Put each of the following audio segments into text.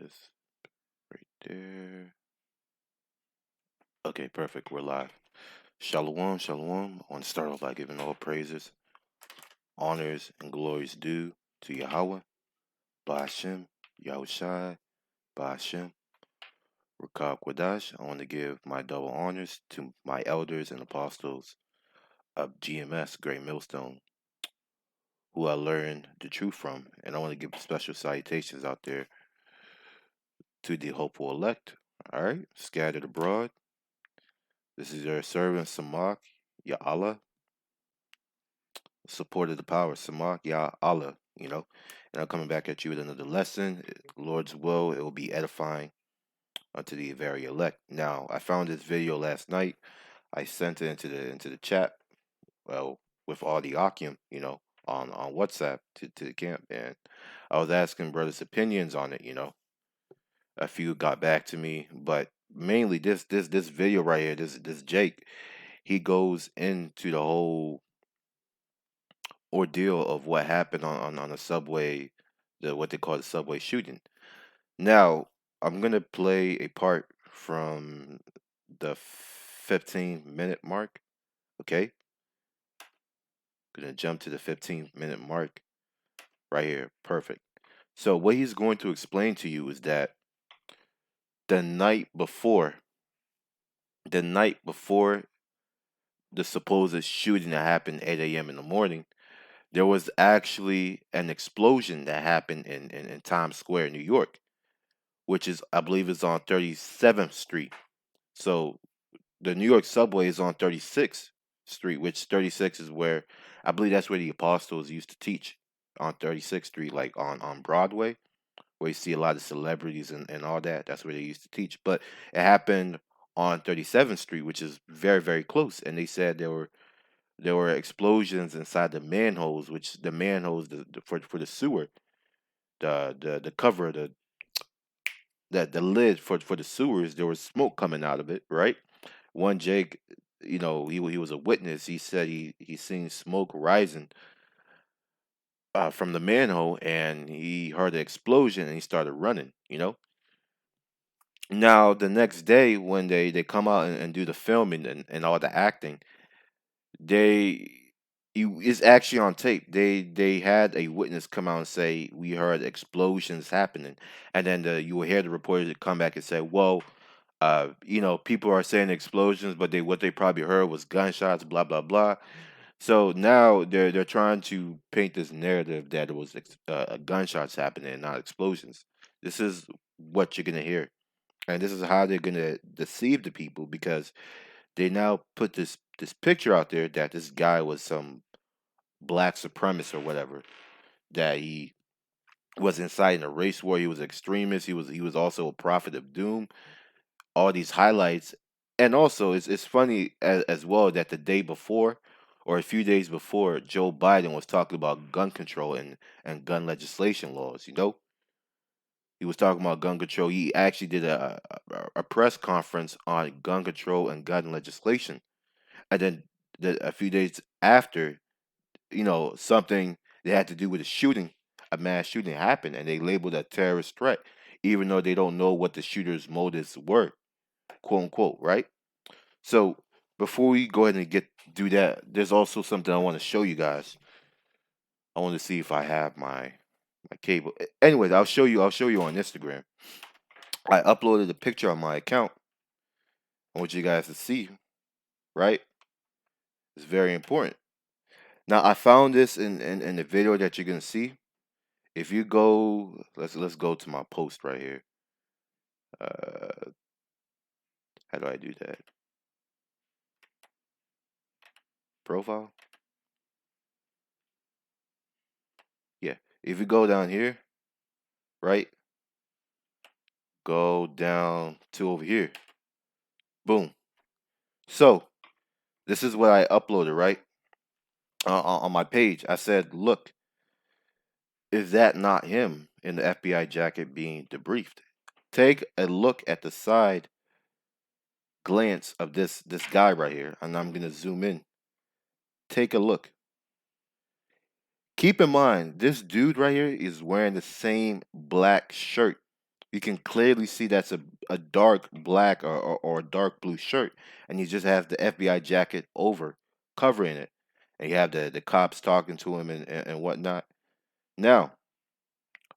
this right there. Okay, perfect. We're live. Shalom, shalom. I want to start off by giving all praises, honors, and glories due to Yahweh, Ba'ashem, Yahushai, Ba'ashem, Rakab Kwadash. I want to give my double honors to my elders and apostles of GMS, Great Millstone, who I learned the truth from. And I want to give special salutations out there to the hopeful elect, all right, scattered abroad. This is your servant Samak, Ya Allah, supported the power, Samak, Ya Allah, And I'm coming back at you with another lesson. Lord's will, it will be edifying unto the very elect. Now, I found this video last night. I sent it into the chat, well, with all the Akim, on WhatsApp to the camp, and I was asking brothers' opinions on it. A few got back to me, but mainly this video right here, this Jake, he goes into the whole ordeal of what happened on the subway, what they call the subway shooting. Now, I'm gonna play a part from the 15-minute mark. Okay, gonna jump to the 15-minute mark right here. Perfect. So what he's going to explain to you is that the night before, the night before the supposed shooting that happened 8 a.m. in the morning, there was actually an explosion that happened in Times Square, New York, which is, I believe, is on 37th Street. So the New York subway is on 36th Street, which 36 is where, I believe that's where the apostles used to teach, on 36th Street, like on Broadway, where you see a lot of celebrities and all that. That's where they used to teach. But it happened on 37th Street, which is very, very close. And they said there were explosions inside the manholes, which the manholes for the sewer, the cover, the lid for the sewers, there was smoke coming out of it, right? One Jake, he was a witness. He said he seen smoke rising from the manhole, and he heard the explosion, and he started running. Now the next day when they come out and do the filming and all the acting, they it's actually on tape. They had a witness come out and say we heard explosions happening, and then you will hear the reporter come back and say, well, people are saying explosions, but what they probably heard was gunshots, blah blah blah. So now they're trying to paint this narrative that it was gunshots happening and not explosions. This is what you're gonna hear, and this is how they're gonna deceive the people, because they now put this picture out there that this guy was some black supremacist or whatever, that he was inciting a race war, he was an extremist, he was also a prophet of doom, all these highlights. And also it's funny as well that the day before, or a few days before, Joe Biden was talking about gun control and gun legislation laws. He was talking about gun control. He actually did a press conference on gun control and gun legislation. And then a few days after, something that had to do with a shooting, a mass shooting happened, and they labeled it a terrorist threat, even though they don't know what the shooter's motives were, quote unquote, right? So before we go ahead and do that, there's also something I want to show you guys. I want to see if I have my cable. Anyways, I'll show you. I'll show you on Instagram. I uploaded a picture on my account. I want you guys to see, right? It's very important. Now I found this in the video that you're gonna see. If you go, let's go to my post right here. How do I do that? Profile. Yeah. If you go down here, right? Go down to over here. Boom. So this is what I uploaded, right? On my page. I said, look, is that not him in the FBI jacket being debriefed? Take a look at the side glance of this guy right here, and I'm gonna zoom in. Take a look. Keep in mind, this dude right here is wearing the same black shirt You can clearly see that's a dark black or a dark blue shirt, and he just has the FBI jacket over covering it, and you have the cops talking to him and whatnot. Now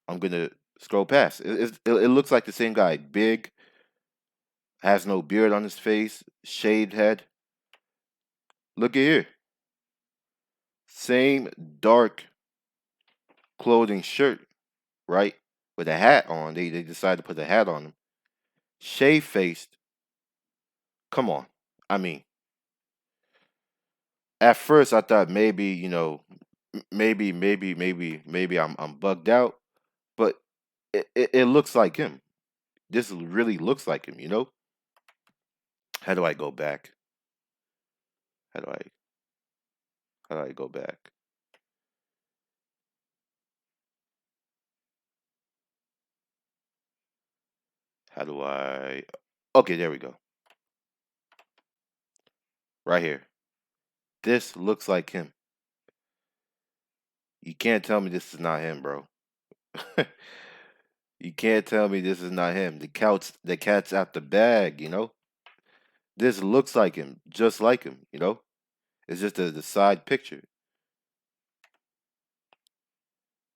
I'm gonna scroll past. It looks like the same guy, big, has no beard on his face, shaved head. Look at here, same dark clothing shirt, right, with a hat on. They decided to put a hat on him, shave faced. Come on, I mean, at first I thought maybe maybe I'm bugged out, but it looks like him. This really looks like him. How do I go back? How do I how do I go back? How do I Okay, there we go. Right here. This looks like him. You can't tell me this is not him, bro. You can't tell me this is not him. The cat's out the bag. This looks like him, just like him. It's just the side picture.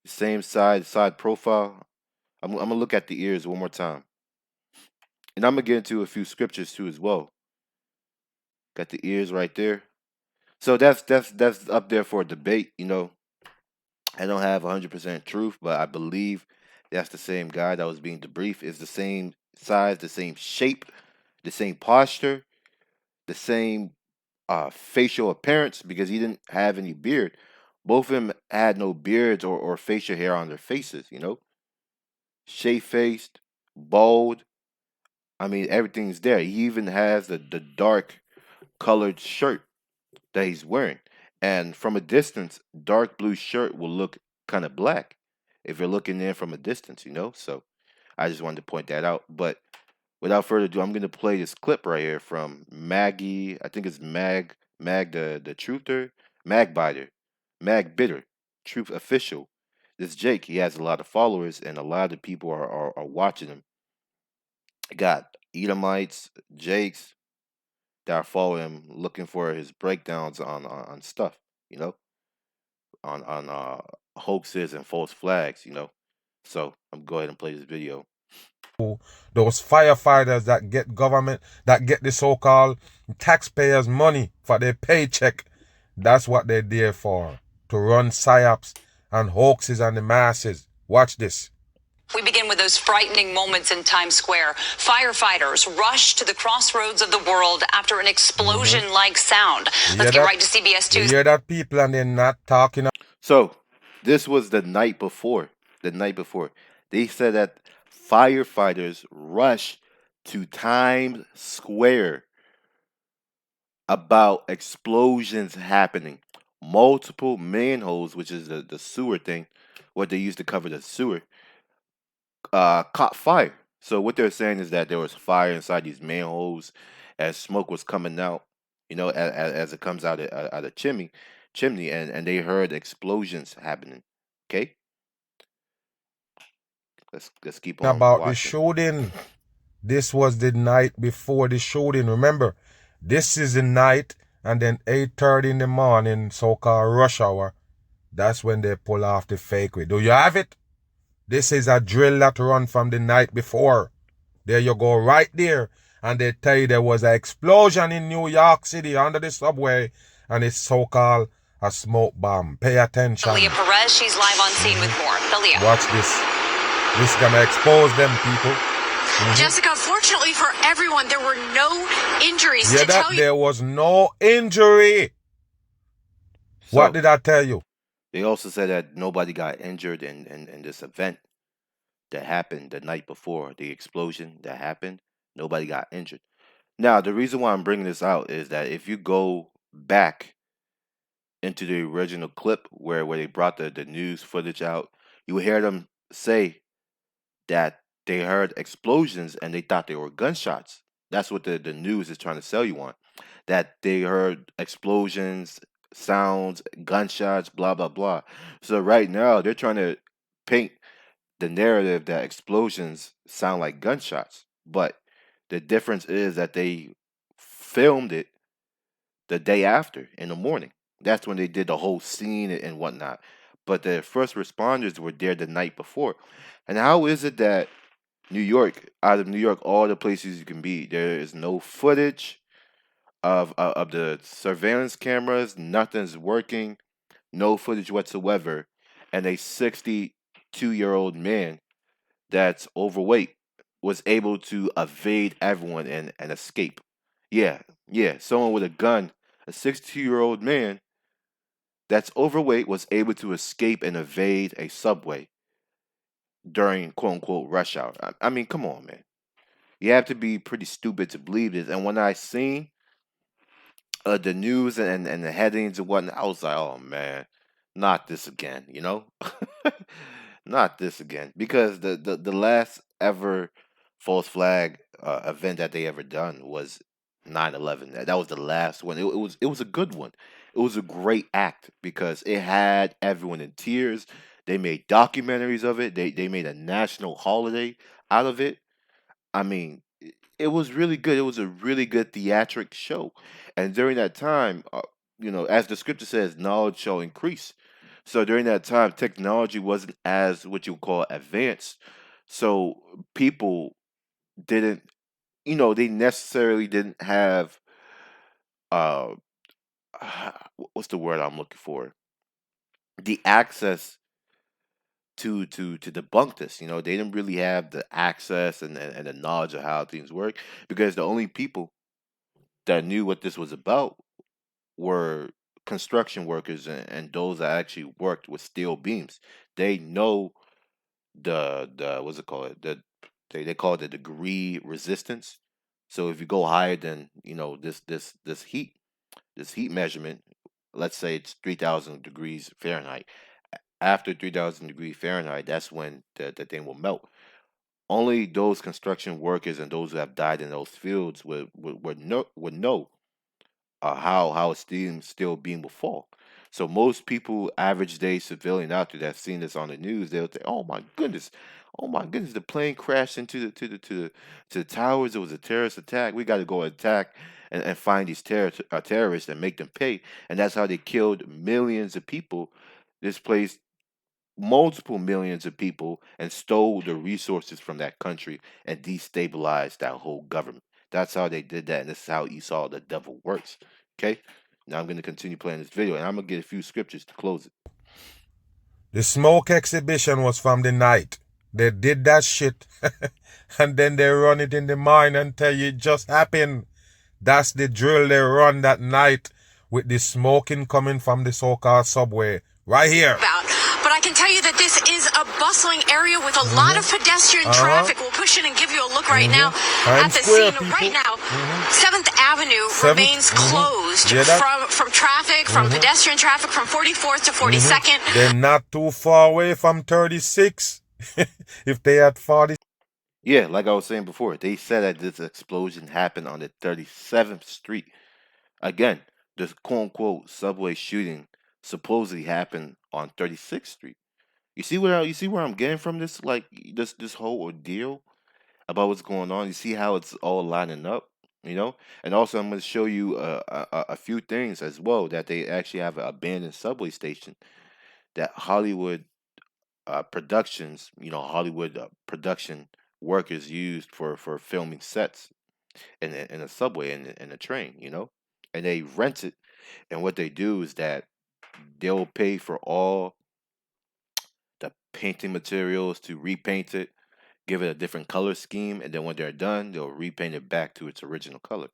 Same side profile. I'm gonna look at the ears one more time, and I'm gonna get into a few scriptures too as well. Got the ears right there. So that's up there for a debate. I don't have 100% truth, but I believe that's the same guy that was being debriefed. Is the same size, the same shape, the same posture, the same facial appearance because he didn't have any beard. Both of them had no beards or facial hair on their faces. Shave faced, bald. I mean, everything's there. He even has the dark colored shirt that he's wearing. And from a distance, dark blue shirt will look kind of black if you're looking in from a distance. So I just wanted to point that out. But without further ado, I'm gonna play this clip right here from Maggie. I think it's Mag the truther, Mag Biter, Mag Bitter, Truth Official. This Jake, he has a lot of followers, and a lot of people are watching him. Got Edomites, Jakes that are following him, looking for his breakdowns on stuff. You know, on hoaxes and false flags. So I'm gonna go ahead and play this video. Those firefighters that get government, that get the so-called taxpayers' money for their paycheck, that's what they're there for, to run psyops and hoaxes on the masses. Watch this. We begin with those frightening moments in Times Square. Firefighters rush to the crossroads of the world after an explosion-like sound. Let's get right to CBS 2. You hear that, people, and they're not talking. So this was the night before. The night before, they said that firefighters rushed to Times Square about explosions happening. Multiple manholes, which is the sewer thing, what they used to cover the sewer, caught fire. So what they're saying is that there was fire inside these manholes as smoke was coming out. As it comes out of chimney, and they heard explosions happening. Okay, let's keep on About the watching. shooting. This was the night before the shooting. Remember, this is the night, and then 8:30 in the morning, so-called rush hour. That's when they pull off the fake way. Do you have it? This is a drill that run from the night before. There you go, right there. And they tell you there was an explosion in New York City under the subway, and it's so-called a smoke bomb. Pay attention. Leah Perez, she's live on scene with more. Leah. Watch this. This is gonna expose them, people. Jessica, fortunately for everyone, there were no injuries. Yeah, that there was no injury. So, what did I tell you? They also said that nobody got injured in this event that happened the night before the explosion that happened. Nobody got injured. Now, the reason why I'm bringing this out is that if you go back into the original clip where they brought the news footage out, you hear them say that they heard explosions and they thought they were gunshots. That's what the news is trying to sell you on. That they heard explosions, sounds, gunshots, blah blah blah. So right now they're trying to paint the narrative that explosions sound like gunshots, but the difference is that they filmed it the day after in the morning. That's when they did the whole scene and whatnot. But the first responders were there the night before. And how is it that New York, out of New York, all the places you can be, there is no footage of the surveillance cameras, nothing's working, no footage whatsoever, and a 62-year-old man that's overweight was able to evade everyone and escape. Yeah, yeah, someone with a gun, a 62-year-old man that's overweight was able to escape and evade a subway during quote unquote rush hour. I mean, come on, man. You have to be pretty stupid to believe this. And when I seen the news and the headings and whatnot, I was like, oh man, not this again, you know? Not this again. Because the last ever false flag event that they ever done was 9/11. That was the last one. It was a good one. It was a great act because it had everyone in tears. They made documentaries of it. They made a national holiday out of it. I mean, it was really good. It was a really good theatric show. And during that time, as the scripture says, knowledge shall increase. So during that time, technology wasn't as what you would call advanced. So people didn't, they necessarily didn't have uh what's the word I'm looking for? The access to debunk this. They didn't really have the access and the knowledge of how things work because the only people that knew what this was about were construction workers and those that actually worked with steel beams. They know the what's it called? They call it the degree resistance. So if you go higher than this heat measurement, let's say it's 3,000 degrees Fahrenheit. After 3,000 degrees Fahrenheit, that's when the thing will melt. Only those construction workers and those who have died in those fields would know how a steel beam will fall. So most people, average day civilian out there that's seen this on the news, they'll say, oh my goodness, the plane crashed into the towers. It was a terrorist attack. We got to go attack and find these terrorists and make them pay. And that's how they killed millions of people, displaced multiple millions of people, and stole the resources from that country and destabilized that whole government. That's how they did that, and this is how Esau the devil works. Okay? Now I'm going to continue playing this video, and I'm going to get a few scriptures to close it. The smoke exhibition was from the night. They did that shit and then they run it in the mine and tell you it just happened. That's the drill they run that night with the smoking coming from the so-called subway. Right here. But I can tell you that this is a bustling area with a lot of pedestrian traffic. We'll push in and give you a look right now at the Square, scene. people. Right now, 7th Avenue remains closed from traffic, from pedestrian traffic, from 44th to 42nd. They're not too far away from 36. If they had 40. Yeah, like I was saying before, they said that this explosion happened on the 37th Street. Again, this quote-unquote subway shooting supposedly happened on 36th Street. You see where I'm getting from this, like this whole ordeal about what's going on. You see how it's all lining up, And also, I'm going to show you a few things as well that they actually have an abandoned subway station that Hollywood productions, Hollywood production workers used for filming sets in a subway and in a train, and they rent it. And what they do is that they'll pay for all the painting materials to repaint it, give it a different color scheme, and then when they're done, they'll repaint it back to its original color.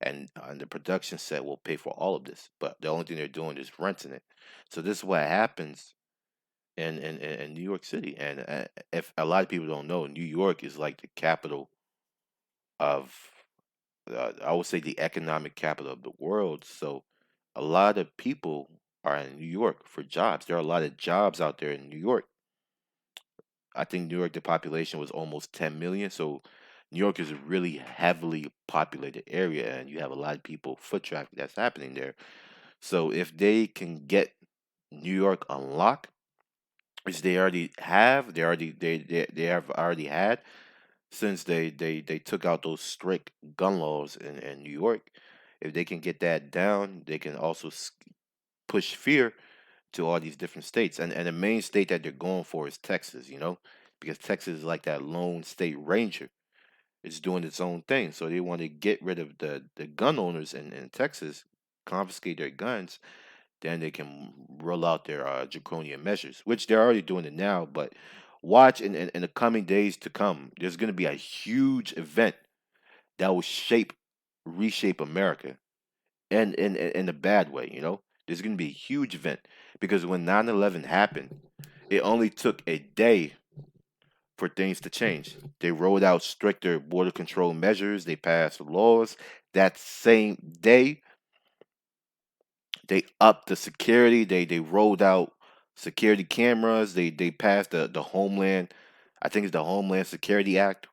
And the production set will pay for all of this, but the only thing they're doing is renting it. So this is what happens in New York City. And if a lot of people don't know, New York is like the capital of, I would say, the economic capital of the world. So a lot of people are in New York for jobs. There are a lot of jobs out there in New York. I think New York, the population was almost 10 million. So New York is a really heavily populated area, and you have a lot of people, foot traffic that's happening there. So if they can get New York unlocked, which they have already had since they took out those strict gun laws in New York. If they can get that down, they can also push fear to all these different states. And the main state that they're going for is Texas, because Texas is like that lone state ranger. It's doing its own thing. So they want to get rid of the gun owners in Texas, confiscate their guns, then they can roll out their draconian measures, which they're already doing it now. But watch in the coming days to come, there's going to be a huge event that will reshape America, and in a bad way. There's going to be a huge event because when 9/11 happened, it only took a day for things to change. They rolled out stricter border control measures. They passed laws. That same day, they upped the security. They rolled out security cameras. They passed the Homeland, I think it's the Homeland Security Act.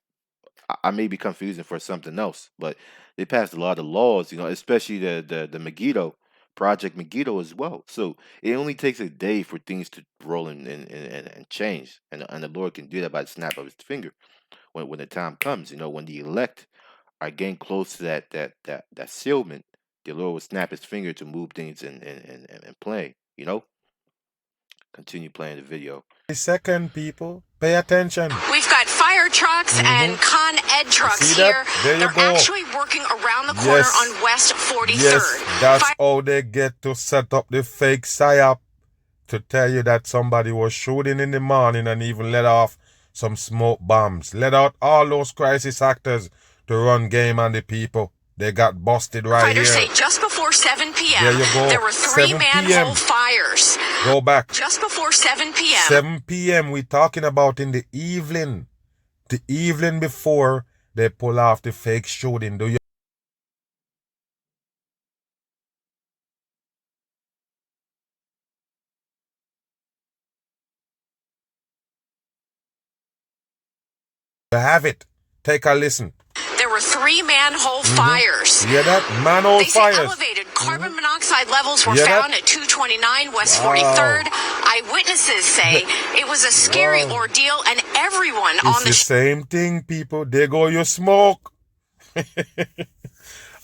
I may be confusing for something else, but they passed a lot of laws, especially the Megiddo Project Megiddo as well. So it only takes a day for things to roll and change, and the Lord can do that by the snap of His finger when the time comes. When the elect are getting close to that sealment, the Lord will snap His finger to move things in play. Continue playing the video. Second, people, pay attention. We've got fire trucks and Con Ed trucks here. There you They're go. actually working around the corner on West 43rd. Yes, that's how they get to set up the fake psyop to tell you that somebody was shooting in the morning and even let off some smoke bombs. Let out all those crisis actors to run game on the people. They got busted right Fighters here. say just before 7 p.m. There you go. there were 3 7 manhole fires. Go back. Just before 7 p.m. 7 p.m. we talking about in the evening. The evening before they pull off the fake shooting. Do you have it? Take a listen. There were 3 manhole fires. You hear that? Manhole They say fires. elevated carbon monoxide levels were found at 229 West 43rd. Eyewitnesses say it was a scary ordeal, and everyone It's on the same thing, people. There go your smoke. I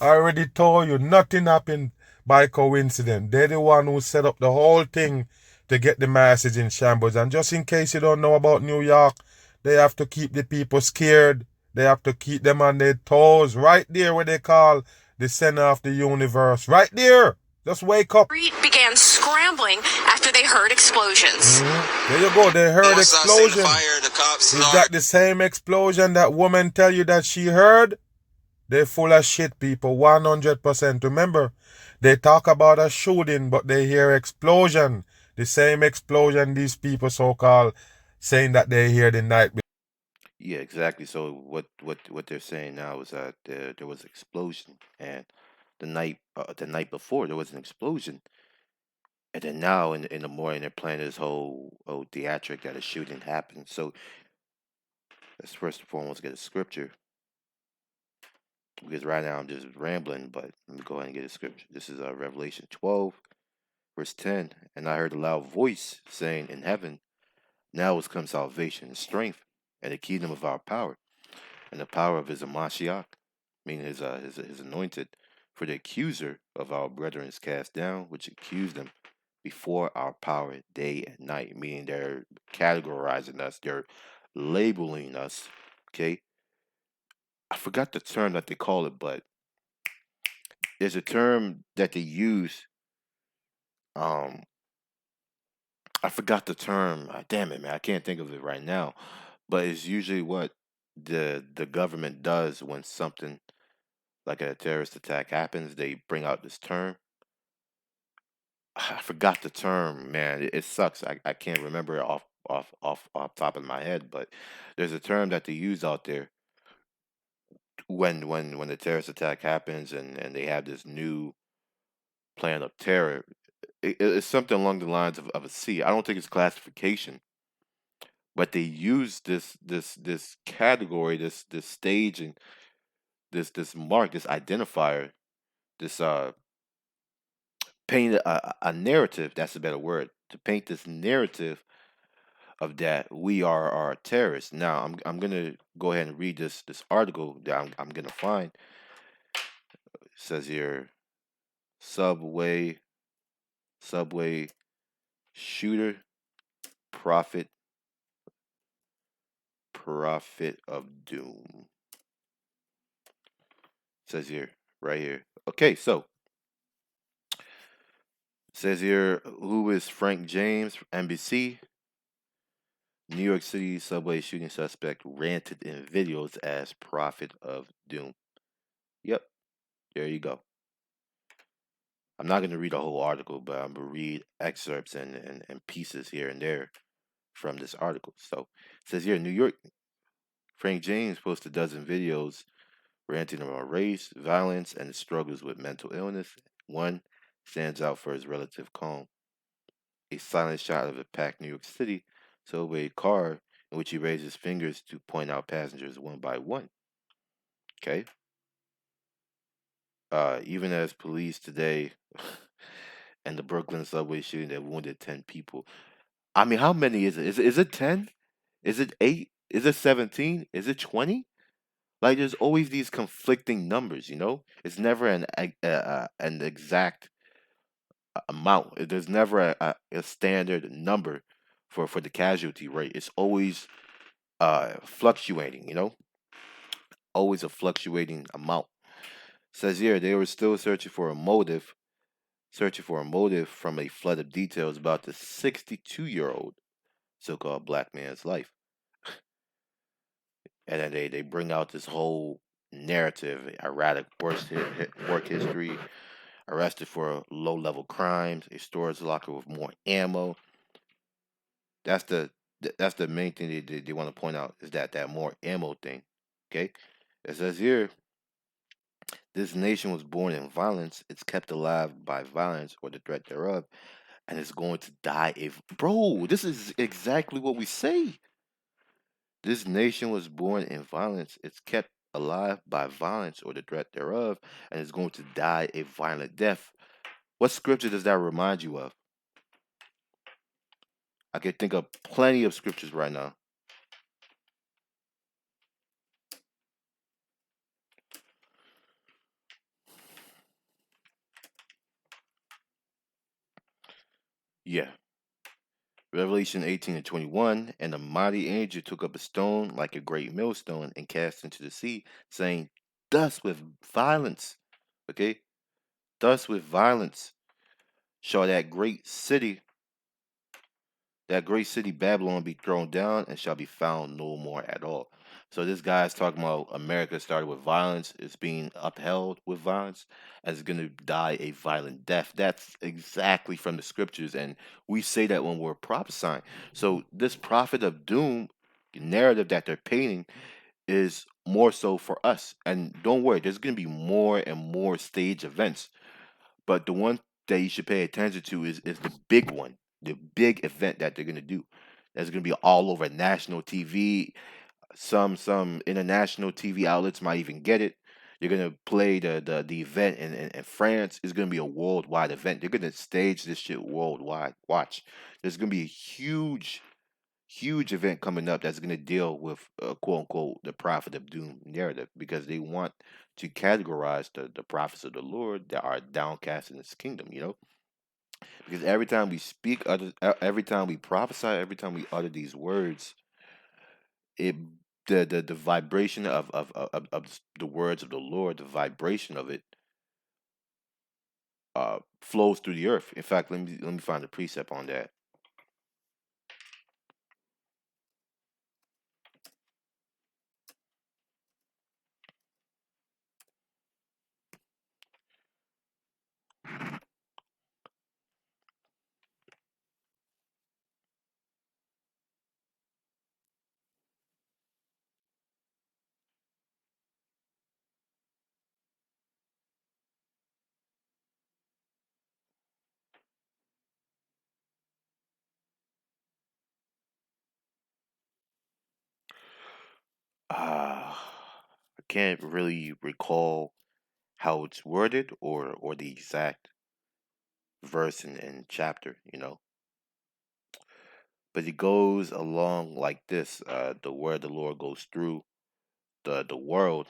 already told you, nothing happened by coincidence. They're the one who set up the whole thing to get the masses in shambles. And just in case you don't know about New York, they have to keep the people scared. They have to keep them on their toes. Right there where they call the center of the universe. Right there. Just wake up. street began scrambling after they heard explosions. There you go. They heard Once I seen explosion. the fire, the cops Is that the same explosion that woman tell you that she heard? They full of shit, people. 100%. Remember, they talk about a shooting, but they hear explosion. The same explosion these people so-called saying that they hear the night before. Yeah, exactly. So what they're saying now is that there was an explosion, and the night before there was an explosion, and then now in the morning they're playing this whole theatric that a shooting happened. So let's first and foremost get a scripture, because right now I'm just rambling. But let me go ahead and get a scripture. This is Revelation 12, verse 10. And I heard a loud voice saying in heaven, "Now has come salvation and strength, and the kingdom of our power, and the power of his Mashiach," meaning his anointed. For the accuser of our brethren is cast down, which accused them before our power day and night, meaning they're categorizing us, they're labeling us. Okay, I forgot the term that they call it, but there's a term that they use. Um, I forgot the term. Damn it, man, I can't think of it right now. But it's usually what the government does when something like a terrorist attack happens. They bring out this term. I forgot the term, man. It sucks. I can't remember it off top of my head, but there's a term that they use out there when the terrorist attack happens and they have this new plan of terror. It's something along the lines of a C. I don't think it's classification, but they use this category, this stage, and this mark, this identifier, this paint a narrative. That's a better word, to paint this narrative of that we are terrorists. Now I'm gonna go ahead and read this article that I'm gonna find. It says here, Subway Subway shooter prophet prophet of doom. It says here, right here. Okay, so it says here, who is Frank James, NBC? New York City subway shooting suspect ranted in videos as prophet of doom. Yep, there you go. I'm not going to read the whole article, but I'm going to read excerpts and pieces here and there from this article. So it says here, New York, Frank James posted a dozen videos ranting about race, violence, and struggles with mental illness. One stands out for his relative calm. A silent shot of a packed New York City subway car in which he raised his fingers to point out passengers one by one. Okay? Even as police today and the Brooklyn subway shooting that wounded 10 people. I mean, how many is it? Is it 10? Is it 8? Is it 17? Is it 20? Like, there's always these conflicting numbers, you know? It's never an exact amount. There's never a standard number for the casualty rate. It's always fluctuating, you know? Always a fluctuating amount. Says here they were still searching for a motive from a flood of details about the 62-year-old so-called black man's life. And then they bring out this whole narrative, erratic work history, arrested for low-level crimes, a storage locker with more ammo. That's the main thing they want to point out is that more ammo thing. Okay, it says here, this nation was born in violence. It's kept alive by violence or the threat thereof, and it's going to die if. Bro, this is exactly what we say. This nation was born in violence. It's kept alive by violence or the threat thereof, and is going to die a violent death. What scripture does that remind you of? I can think of plenty of scriptures right now. Yeah. Revelation 18 and 21, and a mighty angel took up a stone like a great millstone and cast into the sea, saying, thus with violence, okay, thus with violence shall that great city Babylon be thrown down and shall be found no more at all. So this guy's talking about America started with violence, it's being upheld with violence, and it's gonna die a violent death. That's exactly from the scriptures, and we say that when we're prophesying. So this prophet of doom narrative that they're painting is more so for us. And don't worry, there's gonna be more and more stage events. But the one that you should pay attention to is the big one, the big event that they're gonna do. That's gonna be all over national TV. Some international TV outlets might even get it. You're gonna play the event in France. It's gonna be a worldwide event. They're gonna stage this shit worldwide. Watch. There's gonna be a huge event coming up that's gonna deal with quote unquote the prophet of doom narrative because they want to categorize the prophets of the Lord that are downcast in his kingdom, you know? Because every time we speak, every time we prophesy, every time we utter these words, it the vibration of the words of the Lord, the vibration of it flows through the earth. In fact, let me find a precept on that. I can't really recall how it's worded or the exact verse and chapter, you know. but it goes along like this. The word of the Lord goes through the world.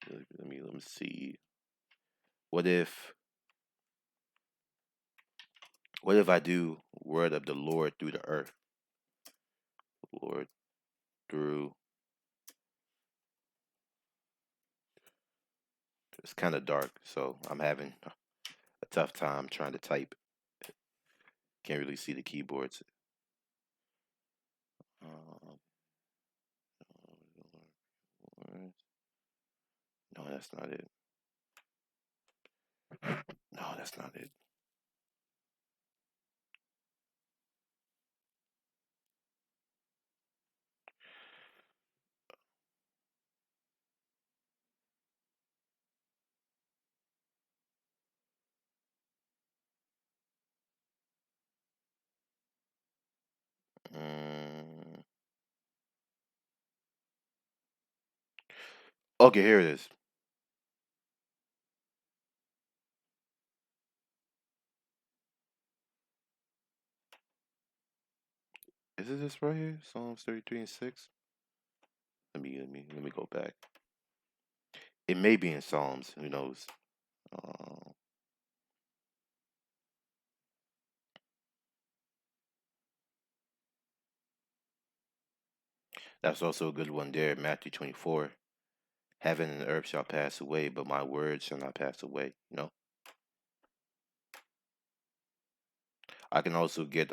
Let me see. What if what if I do word of the Lord through the earth? Lord through. It's kind of dark, so I'm having a tough time trying to type. Can't really see the keyboards. Um, no, that's not it. No, that's not it. Mm, okay, here it is. Is it this right here? Psalms 33:6. Let me go back. It may be in Psalms. Who knows? Uh, that's also a good one there. Matthew 24. Heaven and earth shall pass away, but my words shall not pass away. I can also get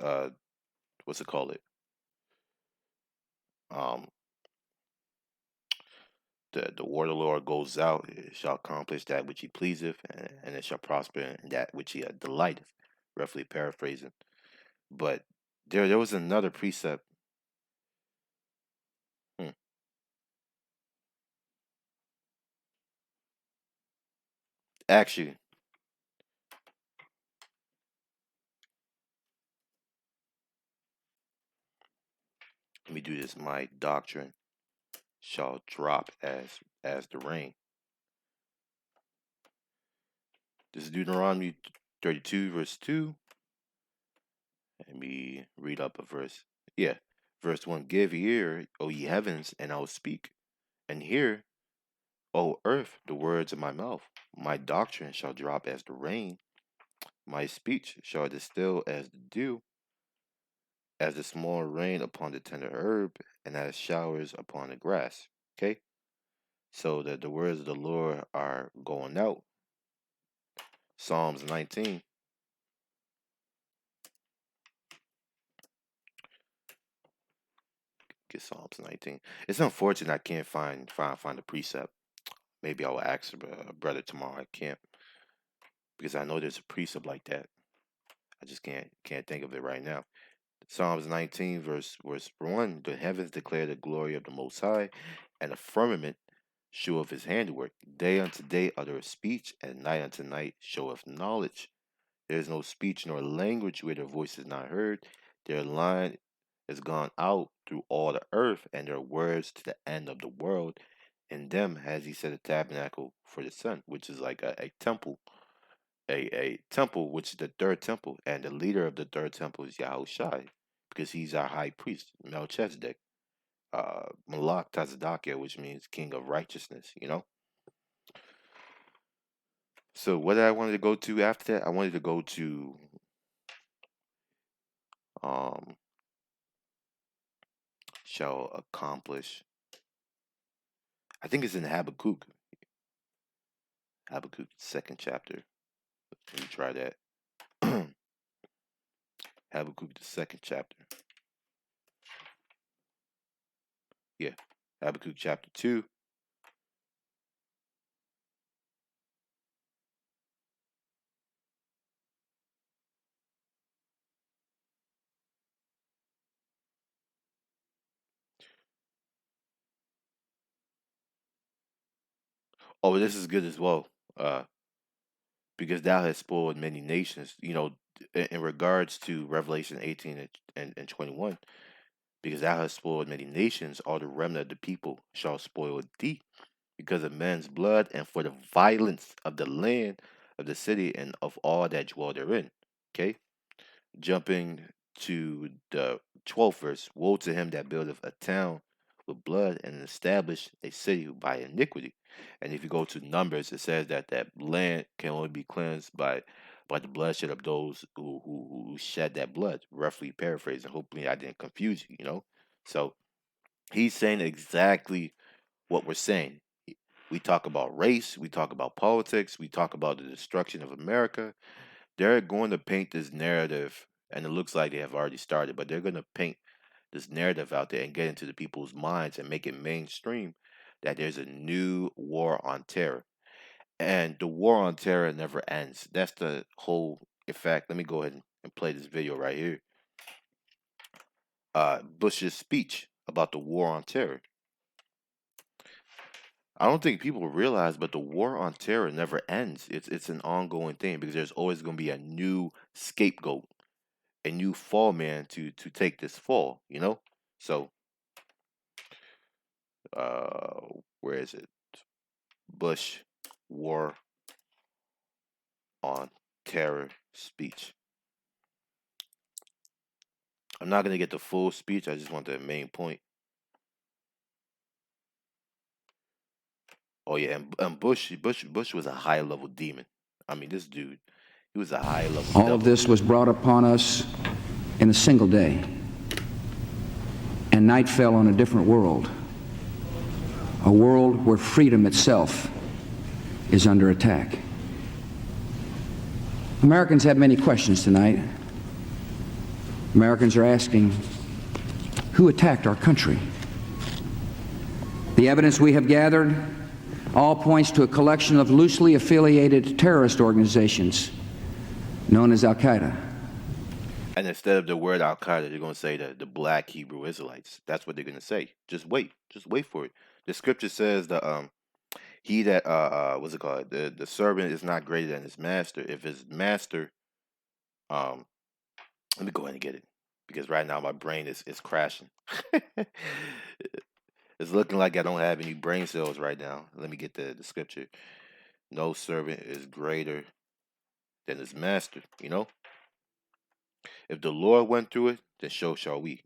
what's it called it? Um, the word of the Lord goes out, it shall accomplish that which he pleaseth, and it shall prosper in that which he delighteth. Roughly paraphrasing. But there was another precept. Hmm. Actually, let me do this. My doctrine shall drop as the rain. This is Deuteronomy 32 verse 2. Let me read up a verse. Yeah. Verse 1. Give ear, O ye heavens, and I will speak. And hear, O earth, the words of my mouth. My doctrine shall drop as the rain. My speech shall distill as the dew, as the small rain upon the tender herb, and as showers upon the grass. Okay? So that the words of the Lord are going out. Psalms 19. Get Psalms 19. It's unfortunate I can't find a precept. Maybe I will ask a brother tomorrow. I can't because I know there's a precept like that. I just can't think of it right now. Psalms 19 verse 1. The heavens declare the glory of the Most High, and the firmament showeth his handiwork. Day unto day uttereth speech, and night unto night showeth knowledge. There is no speech nor language where their voice is not heard. Their line is gone out through all the earth, and their words to the end of the world. In them has he set a tabernacle for the sun, which is like a temple, a temple, which is the third temple, and the leader of the third temple is Yahushai, because he's our high priest, Melchizedek, Malak Tazadakia, which means king of righteousness. So what did I wanted to go to after that? I wanted to go to um shall accomplish. I think it's in Habakkuk. Habakkuk second chapter. Let me try that. Habakkuk the second chapter. Yeah. Habakkuk chapter 2. Oh, this is good as well. Uh because thou hast spoiled many nations. In regards to Revelation 18 and 21, because thou hast spoiled many nations, all the remnant of the people shall spoil thee, because of men's blood and for the violence of the land of the city and of all that dwell therein. Okay? Jumping to the 12th verse, woe to him that buildeth a town with blood and establish a city by iniquity. And if you go to Numbers, it says that that land can only be cleansed by the bloodshed of those who shed that blood. Roughly paraphrasing. Hopefully, I didn't confuse you. So he's saying exactly what we're saying. We talk about race, we talk about politics, we talk about the destruction of America. They're going to paint this narrative, and it looks like they have already started, but they're going to paint this narrative out there and get into the people's minds and make it mainstream that there's a new war on terror. And the war on terror never ends. That's the whole effect. Let me go ahead and play this video right here. Bush's speech about the war on terror. I don't think people realize, but the war on terror never ends. It's an ongoing thing because there's always going to be a new scapegoat, a new fall man to take this fall. So, uh, where is it? Bush war on terror speech. I'm not gonna get the full speech. I just want the main point. Oh yeah, and Bush was a high level demon. I mean, this dude, he was a high level All of devil. this was brought upon us in a single day, and night fell on a different world, a world where freedom itself is under attack. Americans have many questions tonight. Americans are asking, who attacked our country? The evidence we have gathered all points to a collection of loosely affiliated terrorist organizations known as Al-Qaeda. And instead of the word Al Qaeda, they're gonna say the black Hebrew Israelites. That's what they're gonna say. Just wait for it. The scripture says he that what's it called? The servant is not greater than his master. If his master, um, let me go ahead and get it because right now my brain is crashing. It's looking like I don't have any brain cells right now. Let me get the scripture. No servant is greater than his master. If the Lord went through it, then so shall we.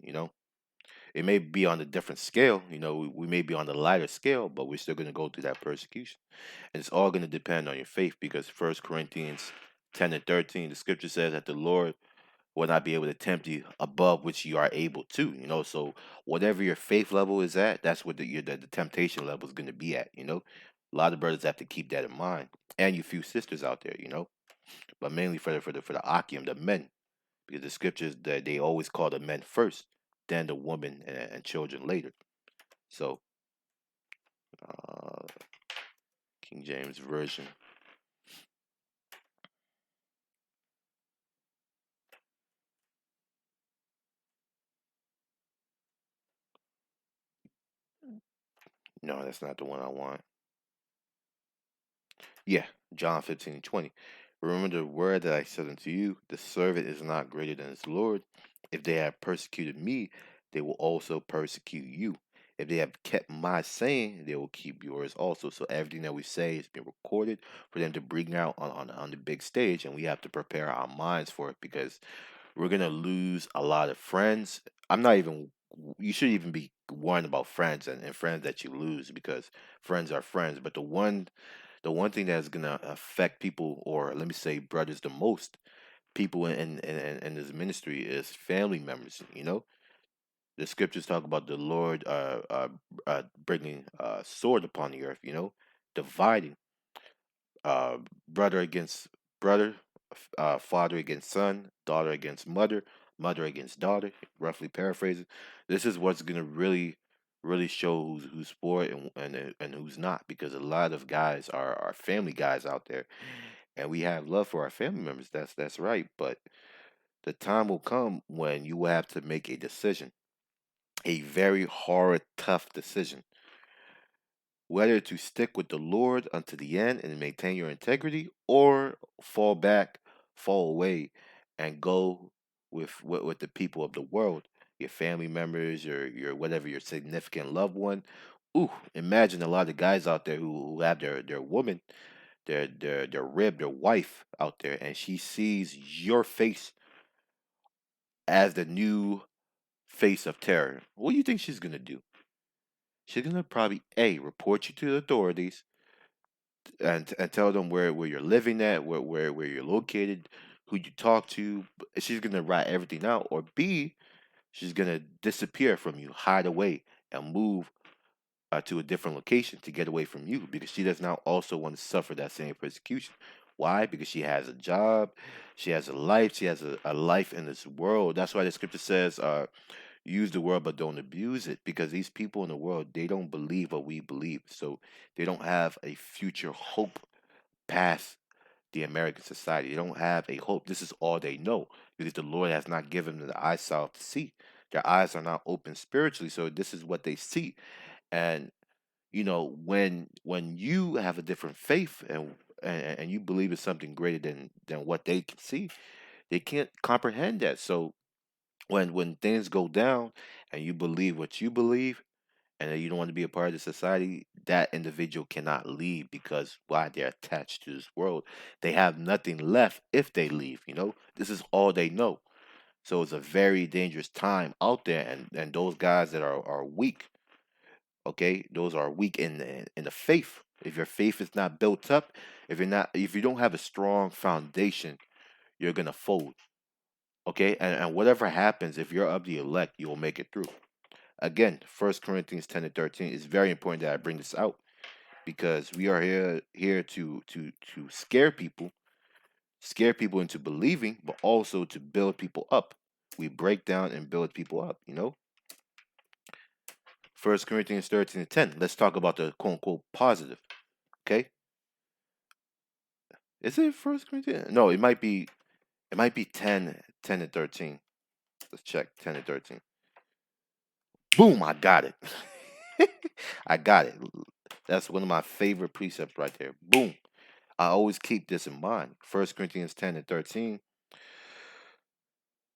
It may be on a different scale. We may be on the lighter scale, but we're still going to go through that persecution. And it's all going to depend on your faith because 1 Corinthians 10 and 13, the scripture says that the Lord will not be able to tempt you above which you are able to. So whatever your faith level is at, that's what the temptation level is going to be at. A lot of brothers have to keep that in mind, and you few sisters out there. But mainly for the Akim, the men, because the scriptures that they always call the men first, then the women and children later. So, uh, King James Version. No, that's not the one I want. Yeah, John 15 and 20. Remember the word that I said unto you, the servant is not greater than his Lord. If they have persecuted me, they will also persecute you. If they have kept my saying, they will keep yours also. So everything that we say is being recorded for them to bring out on the big stage, and we have to prepare our minds for it because we're gonna lose a lot of friends. I'm not even. You should even be worrying about friends and friends that you lose because friends are friends. But the one thing that's gonna affect people, or let me say brothers, the most people in this ministry is family members. The scriptures talk about the Lord bringing sword upon the earth. Dividing uh, brother against brother, father against son, daughter against mother, mother against daughter. Roughly paraphrasing, this is what's gonna really show who's for it and who's not, because a lot of guys are family guys out there, and we have love for our family members. That's right, but the time will come when you will have to make a decision, a very hard, tough decision, whether to stick with the Lord unto the end and maintain your integrity, or fall back, fall away, and go with the people of the world, your family members, your whatever, your significant loved one. Ooh, imagine a lot of guys out there who have their woman, their rib, their wife out there, and she sees your face as the new face of terror, what do you think she's gonna do? She's gonna probably A, report you to the authorities and tell them where you're living at, where you're located, who you talk to. She's gonna write everything out. Or B, she's gonna disappear from you, hide away, and move to a different location to get away from you because she does not also want to suffer that same persecution. Why? Because she has a job, she has a life, she has a life in this world. That's why the scripture says, use the world but don't abuse it, because these people in the world, they don't believe what we believe. So they don't have a future hope past the American society. They don't have a hope. This is all they know because the Lord has not given them the eyesight to see. Their eyes are not open spiritually, so this is what they see. And when you have a different faith and you believe in something greater than what they can see, they can't comprehend that. So when things go down and you believe what you believe and then you don't want to be a part of the society, that individual cannot leave because why? They're attached to this world. They have nothing left if they leave. This is all they know. So it's a very dangerous time out there, and those guys that are weak, okay, those are weak in the faith. If your faith is not built up, if you don't have a strong foundation, you're gonna fold. Okay, and whatever happens, if you're of the elect, you will make it through. Again, First Corinthians 10 and 13 is very important that I bring this out because we are here to scare people into believing, but also to build people up. We break down and build people up. First Corinthians 13 and 10. Let's talk about the quote unquote positive. Okay, is it First Corinthians? No, it might be 10 and 13. Let's check 10 and 13. Boom, I got it. I got it. That's one of my favorite precepts right there. Boom. I always keep this in mind. First Corinthians 10 and 13.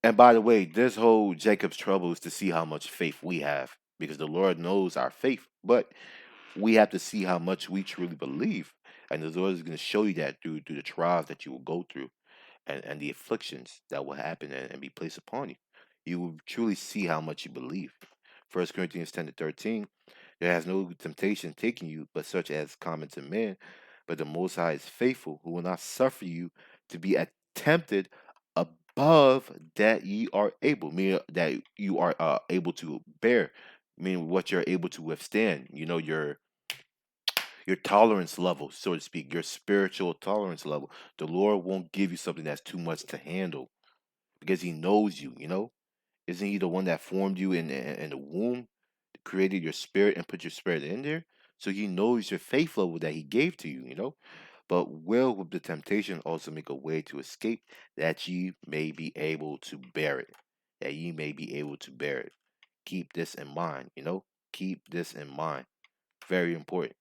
And by the way, this whole Jacob's trouble is to see how much faith we have because the Lord knows our faith, but we have to see how much we truly believe. And the Lord is going to show you that through the trials that you will go through and the afflictions that will happen and be placed upon you. You will truly see how much you believe. First Corinthians 10 to 13. There has no temptation taken you, but such as common to man. But the Most High is faithful, who will not suffer you to be tempted above that ye are able, meaning that you are able to bear, meaning what you're able to withstand. Your tolerance level, so to speak, your spiritual tolerance level. The Lord won't give you something that's too much to handle because He knows you. Isn't He the one that formed you in the womb, created your spirit and put your spirit in there? So He knows your faith level that He gave to you. But will with the temptation also make a way to escape that ye may be able to bear it. That ye may be able to bear it. Keep this in mind. Keep this in mind. Very important.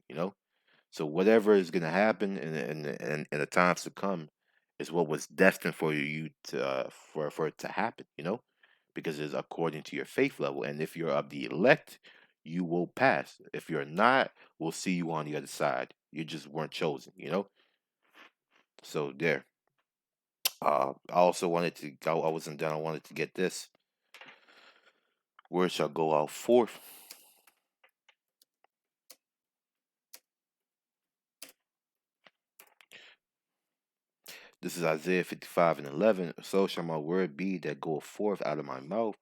So whatever is going to happen in the times to come is what was destined for you to for it to happen. Because it's according to your faith level. And if you're of the elect, you will pass. If you're not, we'll see you on the other side. You just weren't chosen. So there. I also wanted to go. I wasn't done. I wanted to get this. Word shall go out forth. This is Isaiah 55 and 11. So shall my word be that goeth forth out of my mouth.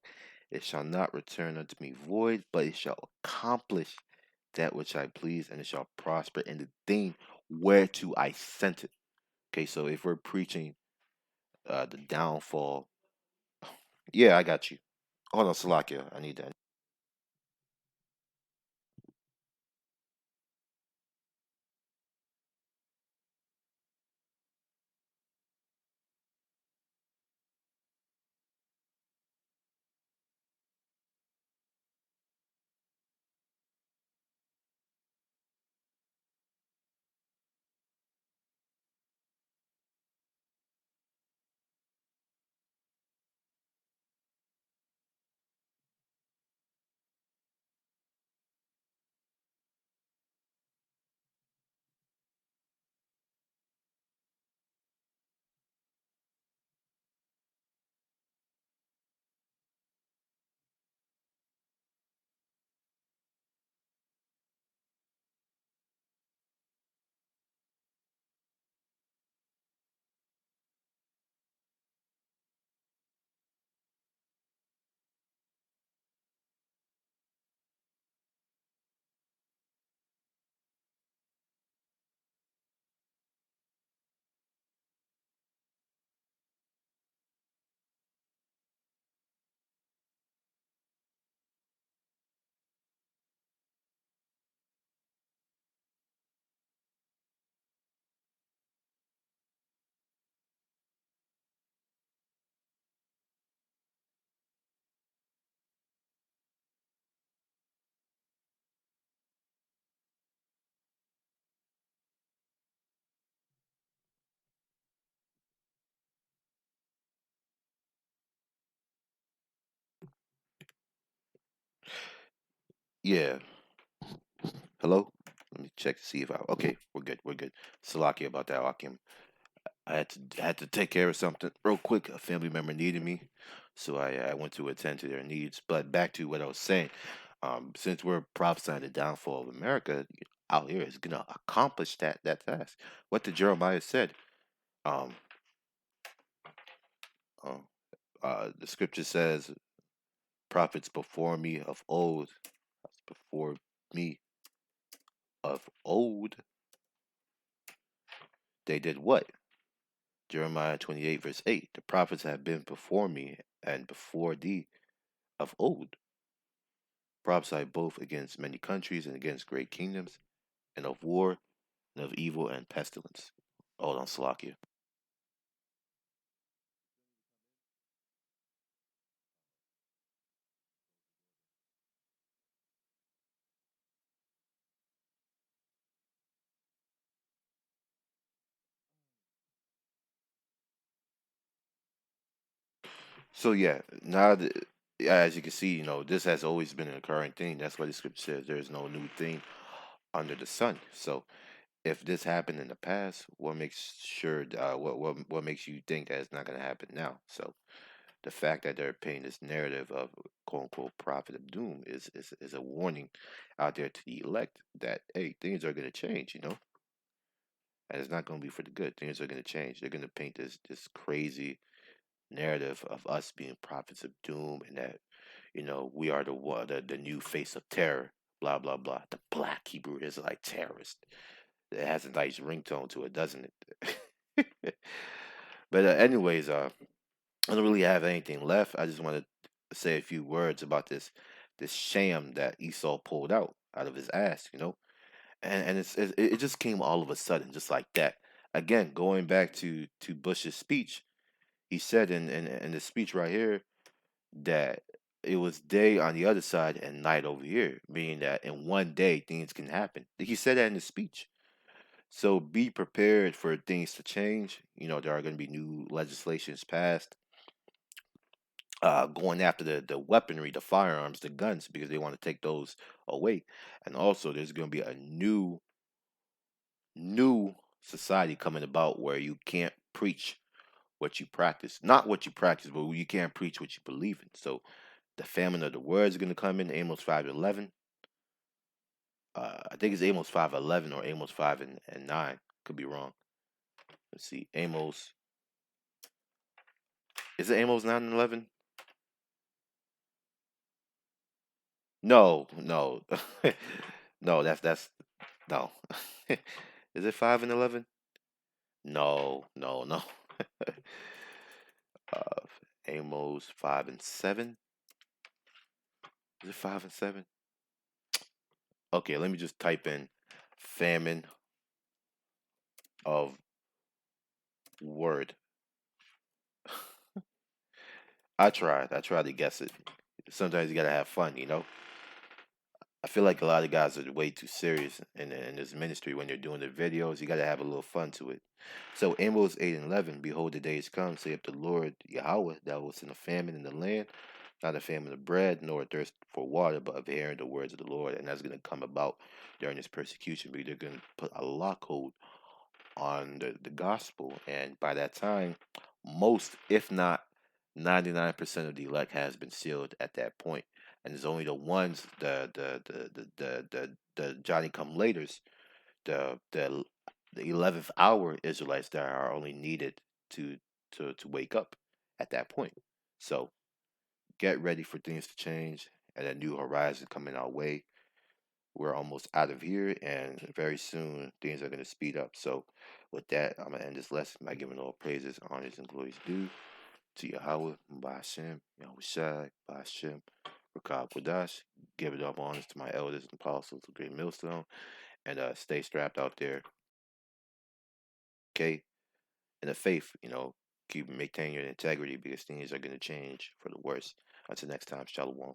It shall not return unto me void, but it shall accomplish that which I please, and it shall prosper in the thing whereto I sent it. Okay, so if we're preaching the downfall, yeah, I got you. Hold on, Salakia, I need that. Yeah. Hello? Let me check to see if I. Okay, we're good. We're good. Salaki about that, Akim. I had to take care of something real quick. A family member needed me, so I went to attend to their needs. But back to what I was saying. Since we're prophesying the downfall of America out here is gonna accomplish that task. What did Jeremiah said? Um, uh, the scripture says, "Prophets before me of old, before me of old, they did what?" Jeremiah 28, verse 8. The prophets have been before me and before thee of old, prophesied both against many countries and against great kingdoms, and of war, and of evil and pestilence. Hold on, Salakia. So yeah, now that, as you can see, this has always been an occurring thing. That's why the scripture says there is no new thing under the sun. So if this happened in the past, what makes sure what makes you think that it's not going to happen now? So the fact that they're painting this narrative of quote unquote prophet of doom is a warning out there to the elect that hey, things are going to change, and it's not going to be for the good. Things are going to change. They're going to paint this crazy narrative of us being prophets of doom and that we are the new face of terror. Blah blah blah. The black Hebrew Israelite terrorist. It has a nice ringtone to it, doesn't it? But anyways, I don't really have anything left. I just want to say a few words about this sham that Esau pulled out of his ass, and it just came all of a sudden, just like that. Again, going back to Bush's speech, he said in the speech right here that it was day on the other side and night over here, meaning that in one day things can happen. He said that in the speech. So be prepared for things to change. There are going to be new legislations passed, going after the weaponry, the firearms, the guns, because they want to take those away. And also, there's going to be a new society coming about where you can't preach what you practice, not what you practice, but you can't preach what you believe in. So the famine of the word is going to come in Amos 5:11. I think it's Amos 5:11 or Amos 5:9. Could be wrong. Let's see. Amos, is it Amos 9:11? No, no, no. That's no. Is it 5:11? No, no, no. uh, Amos 5:7. Is it 5:7? Okay, let me just type in famine of word. I tried. I tried to guess it. Sometimes you gotta have fun. I feel like a lot of guys are way too serious in this ministry when they're doing their videos. You gotta have a little fun to it. So Amos 8:11, behold the days come, saith the Lord Yahweh, that will send a famine in the land, not a famine of bread, nor a thirst for water, but of hearing the words of the Lord. And that's gonna come about during this persecution because they're gonna put a lockhold on the gospel. And by that time, most, if not 99% of the elect has been sealed at that point. And it's only the ones, the Johnny come laters, the 11th hour Israelites that are only needed to to wake up at that point. So get ready for things to change and a new horizon coming our way. We're almost out of here, and very soon things are going to speed up. So, with that, I'm gonna end this lesson by giving all praises, honors, and glories due to Yahweh, Ba'ashem, Yahweh Shai, Ba'ashem, Rakab Kodash. Give it up honors to my elders and apostles, the great millstone, and stay strapped out there, okay? In the faith, keep maintaining your integrity because things are going to change for the worse. Until next time, Shalom.